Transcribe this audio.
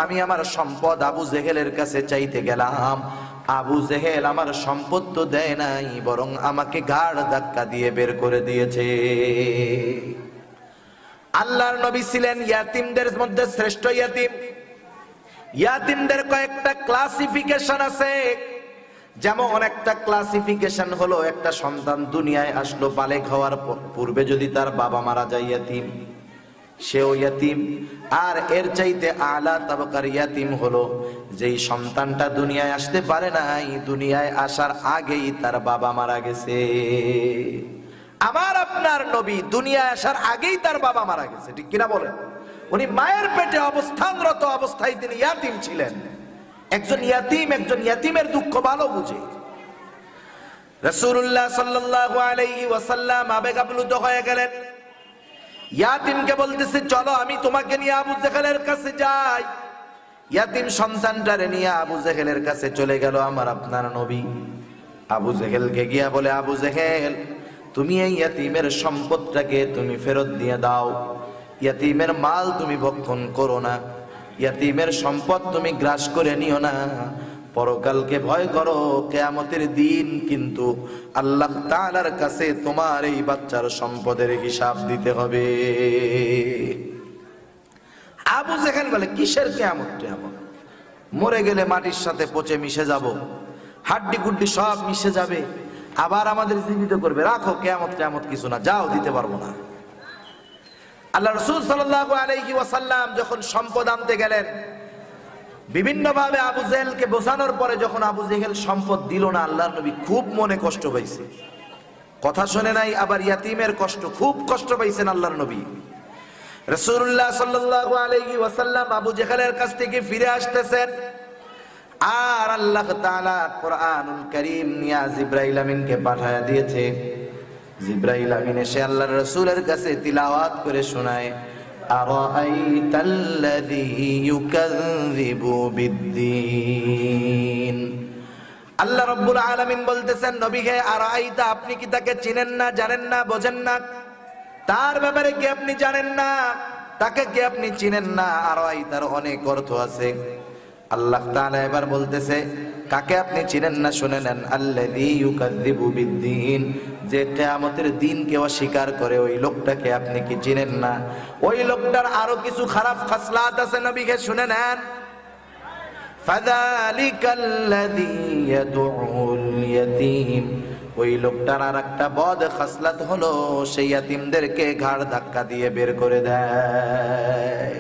আমি আমার সম্পদ আবু জেহেলের কাছে চাইতে গেলাম, আবু জেহেল আমার সম্পদ তো দেয় নাই, বরং আমাকে ঘাড় ধাক্কা দিয়ে বের করে দিয়েছে। আল্লাহর নবী ছিলেন ইয়াতিমদের মধ্যে শ্রেষ্ঠ ইয়াতিম। ইয়াতিমদের কয়েকটা ক্লাসিফিকেশন আছে। যেমন একটা ক্লাসিফিকেশন হলো, একটা সন্তান দুনিয়ায় আসলো, বালেগ হওয়ার পূর্বে যদি তার বাবা মারা যায় ইয়াতিম, সেও ইয়াতিম। আর এর চাইতে আলা তাবাকার ইয়াতিম হলো যেই সন্তানটা দুনিয়ায় আসতে পারে নাই, দুনিয়ায় আসার আগেই তার বাবা মারা গেছে। আমার আপনার নবী দুনিয়ায় আসার আগেই তার বাবা মারা গেছে, ঠিক কিনা বলেন? উনি মায়ের পেটে অবস্থানরত অবস্থায় তিনি ইয়াতিম ছিলেন। একজন ইয়াতিমের দুঃখ ভালো বুঝে। রাসূলুল্লাহ সাল্লাল্লাহু আলাইহি ওয়াসাল্লাম আবেগাপ্লুত হয়ে গেলেন। ইয়াতিমকে বলতেছে, চলো আমি তোমাকে নিয়ে আবু জেহেলের কাছে যাই। ইয়াতিম সন্তানটারে নিয়ে আবু জেহেলের কাছে চলে গেল আমার আপনার নবী। আবু জেহেলকে গিয়া বলে, আবু জেহেল, তুমি এই ইয়াতিমের সম্পদটাকে তুমি ফেরত দিয়ে দাও। ইয়াতিমের মাল তুমি ভক্ষণ করো না, ইয়াতিমের সম্পদ তুমি গ্রাস করে নিও না। পরকালকে ভয় করো, কিয়ামতের দিন কিন্তু আল্লাহ তাআলার কাছে তোমার এই বাচ্চার সম্পদের হিসাব দিতে হবে। আবু জেহেল বলে, কিসের কিয়ামত? মরে গেলে মাটির সাথে পচে মিশে যাব, হাড্ডি গুড্ডি সব মিশে যাবে, আবার আমাদের জীবিত করবে। রাখো, কিয়ামত কিছু না, যাও, দিতে পারবো না। আল্লাহ রাসূল সাল্লাল্লাহু আলাইহি ওয়াসাল্লাম যখন সম্পদ আনতে গেলেন, বিভিন্ন ভাবে আবু জেহেলকে বোঝানোর পরে যখন আবু জেহেল সম্পদ দিল না, আল্লাহর নবী খুব মনে কষ্ট পাইছে। কথা শুনে নাই, আবার ইয়াতিমের কষ্ট, খুব কষ্ট পাইছেন আল্লাহর নবী। রাসূলুল্লাহ সাল্লাল্লাহু আলাইহি ওয়াসাল্লাম আবু জেহেলের কাছ থেকে ফিরে আসতেছেন, আর আল্লাহ তাআলা কুরআনুল কারীম নিয়া জিবরাইল আমিনকে পাঠায়া দিয়েছে। জিবরাইল আমিন এসে আল্লাহর রাসূলের কাছে তিলাওয়াত করে শোনায়, আরাআইতাল্লাযী ইউকাযযিবু বিদ্দীন। আল্লাহ রাব্বুল আলামিন বলতেছেন, নবী হে, আরাআইতা, আপনি কি তাকে চিনেন না, জানেন না, বোঝেন না? তার ব্যাপারে কি আপনি জানেন না? তাকে কি আপনি চিনেন না? আরাআইতার অনেক অর্থ আছে। আল্লাহ তাআলা এবার বলতেছে, কাকে আপনি চিনেন না শুনে নেন। আল্লাযী ইউকাযযিবু বিদ্দীন, যে কিয়ামতের দিনকে অস্বীকার করে, ওই লোকটাকে আপনি কি চিনেন না? ওই লোকটার আরো কিছু খারাপ খাসলাত আছে, নবীকে শুনে নেন। ফাযালিকাল্লাযী ইয়াদউল ইয়াতীম, ওই লোকটার আর একটা বদ খাসলাত হলো সেই ইয়াতীমদেরকে ঘাড় ধাক্কা দিয়ে বের করে দেয়।